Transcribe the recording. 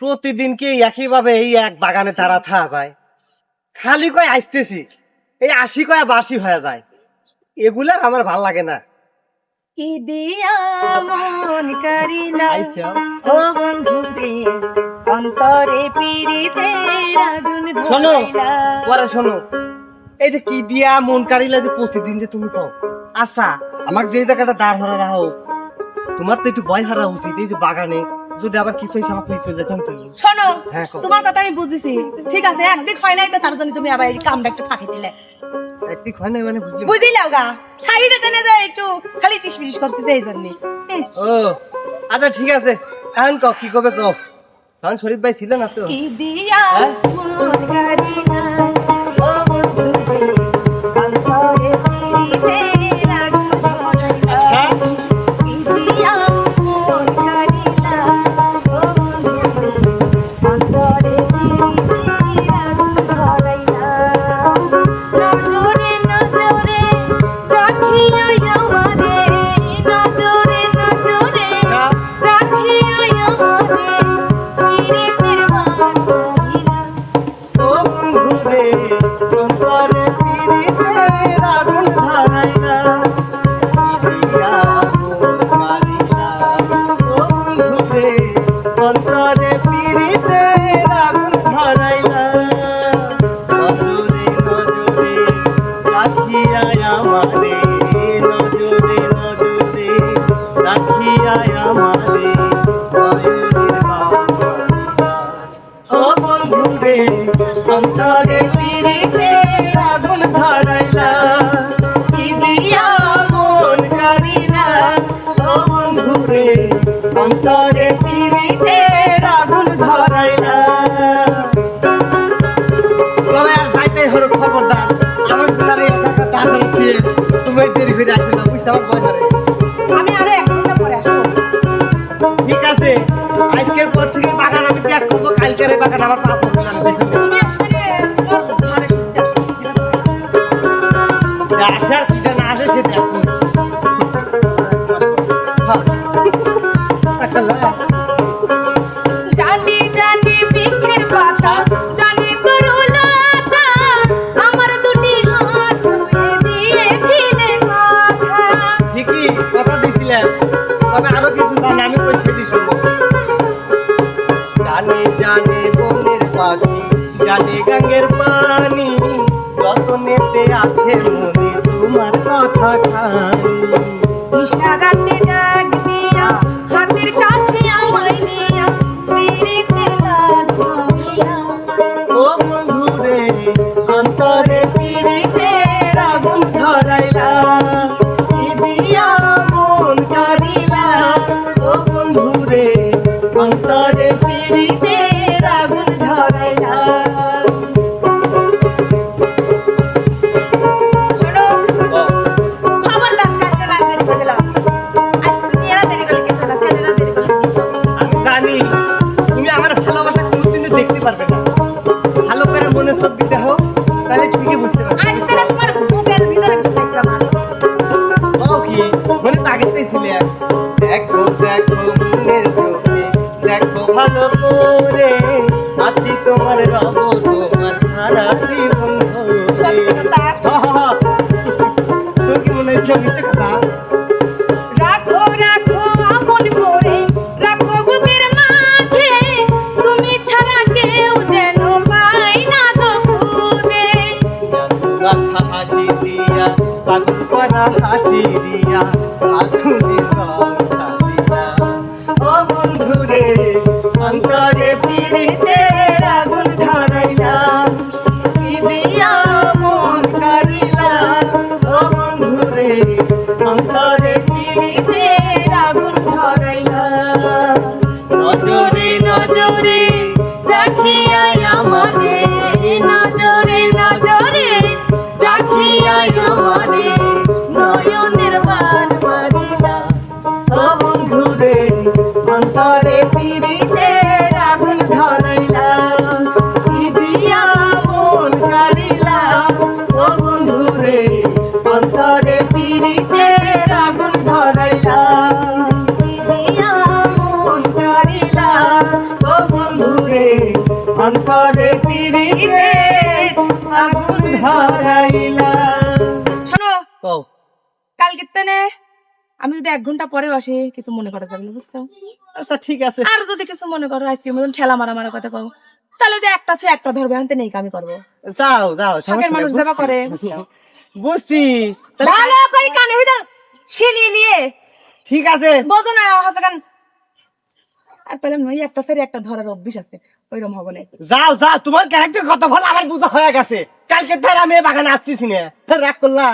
প্রতিদিন কি একই ভাবে এই এক বাগানে তারা থাকা যায়? খালি কয় আসতেছি, এই আসি কয় বাসি হয়ে যায়। এগুলার আমার ভাল লাগে না। কি দিয়া মন করিলা আইসা। ও বন্ধু রে, অন্তরে পীড়িতের আগুন শোনো, ধরাইলা। পরে শোনো, এই যে কি দিয়া মন কারিলা যে প্রতিদিন যে তুমি কও, আচ্ছা আমাকে যে জায়গাটা দাঁড় হারা রাখো, তোমার তো একটু ভয় হারা উচিত। এই যে বাগানে যদি আবার কিছু হয়েছে আমাকে নিয়ে চলে যেতাম তো। শোনো, হ্যাঁ, কও। তোমার কথা আমি বুঝেছি, ঠিক আছে, একদিক হয় নাই তো তার জন্য তুমি আবার এই কামটা একটু ফাঁকি দিলে। একটি হয় না মানে বুঝলি? বুঝিলাও গা, সাইডে টেনে যায় একটু খালি টিসপিস করতে দেয় জন্য। ও আচ্ছা ঠিক আছে, এখন কও কি কবে কও। তখন শরীফ ভাই ছিল না তো? কি দিয়া হ্যাঁ? মন করিলা ও বন্ধু রে, অন্তরে পীড়িতের আগুন ধরাইলা। আচ্ছা। কি দিয়া মন করিলা ও বন্ধু রে, অন্তরে পীড়িতের আগুন ধরাইলা। নজরে নজরে রাখিয়া আমারে, নজরে নজরে রাখিয়া আমারে, পীড়িতের বান ধরিলা। ও বন্ধু রে, অন্তরে পীড়িতের আগুন ধরাইলা, কি দিয়া মন কারিলা। ও বন্ধু রে, অন্তরে পীড়িতের আগুন ধরাইলা। নজরে নজরে রাখিয়া আমারে, নজরে নজরে রাখিয়া আমারে, নয়নের বান ধরিলা। ও বন্ধু রে, অন্তরে পীড়িতের আগুন ধরাইলা, কি দিয়া মন কারিলা। ও বন্ধু রে, অন্তরে পীড়িতের আগুন ধরাইলা। তবে আর যাইতে হলো, খবরদার আমার গুলারে একটা দাঁড় হয়েছে, তুমি দেরি করে আসো না, বুঝতে আমার ভয় ধরে। আমি আরো এক ঘন্টা পরে আসবো। ঠিক আছে, আজকের পর থেকে বাগান আমি ত্যাগ করবো, কালকের এই বাগান আমার পাপ হবে না, আমি দেখে নেবো। তুমি আসবে রে, তোমার ঘরে শুনতে আসবে, ঠিক আছে? আসে আর কি না আসে সে দেখুন। জানি জানি বৃক্ষের পাতা, জানি তরুলতা, আমার দুটি হাত ছুঁয়ে দিয়েছিলে কথা। ঠিকই কথা দিছিলেন, তবে আরো কিছু জানি আমি কই সেটি শুনবো। জানে জানে বনের পাখি, জানে গাঙ্গের পানি, যতনেতে আছে মনে তোমার কথা খানি। ইশারাতে ডাক দিয়া হাতের কাছে আমায় নিয়া, পীড়িতের লাজ ভাবিয়া। ও বন্ধু রে, অন্তরে পীড়িতের আগুন ধরাইলা, কি দিয়া মন কারিলা। ও বন্ধু রে, অন্তরে পীড়িতের আগুন ধরাইলা। শোনো, খবরদার কালকে রাত দেরি করে গেলাম। আজকে মেয়েরা দেরি করলে কিন্তু না, ছেলেরা দেরি করলে কিন্তু। আমি জানি তুমি আমার ভালোবাসা কোনোদিনও দেখতে পারবে না, ভালো করে মনে চোখ দিতে হোক, তাহলে ঠিকই বুঝতে পারবে। আজকে না তোমার বুকের ভিতরে ঢুকাইতে আমার। ও কি মনে তো আগেতেই ছিলে। দেখো দেখো মনের চোখে, দেখো ভালো করে, আছি তোমার রব, তোমার সারা জীবন ধরে। সত্যি কথা। তোর কি মনে হচ্ছে মিথ্যে কথা? রাখো রাখো আপন করে, রাখো বুকের মাঝে, তুমি ছাড়া কেউ যেন পাই না গো খুঁজে। জাদু রাখা হাসি দিয়া, পাগল করা হাসি দিয়া, আগুনের রং ঢালিয়া। ও বন্ধু রে, অন্তরে পীড়িতের আগুন ধরাইলা, কি দিয়া মন কারিলা। ও বন্ধু রে, অন্তরে পীড়িতের আগুন ধরাইলা। নজরে নজরে রাখিয়া আমারে, নজরে নজরে রাখিয়া আমারে, নয়নের বান মারিলা। ও বন্ধু রে, অন্তরে পীড়িতের আগুন ধরাইলা, অন্তরে পিরিতে আগুন ধরাইলা। শোনো কও কালকে তেনে আমি যদি 1 ঘন্টা পরেও আসি কিছু মনে করা যাবে না বুঝছো? আচ্ছা ঠিক আছে। আর যদি কিছু মনে করো আজকে মতন ঠেলা মারা কথা কও, তাহলে যে একটা ছুঁ একটা ধরবে আনতে নেই আমি করবো। যাও যাও, আগের সমস্যা মানুষ নাই, যাবা করে বুঝছি। বুঝছো? বুঝছি তাহলে ভালো করে কানের ভিতর শিলিয়ে নিয়ে ঠিক আছে। বোঝো না হচ্ছে কান আর পেলাম নয় একটা সারি একটা ধরার অভ্যাস আছে ওইরকম হবে না। যাও যাও, তোমার ক্যারেক্টার কত ভালো আমার বুঝা হয়ে গেছে। কালকে ধর আমি এই বাগানে আসতেছি না, রাগ করলা।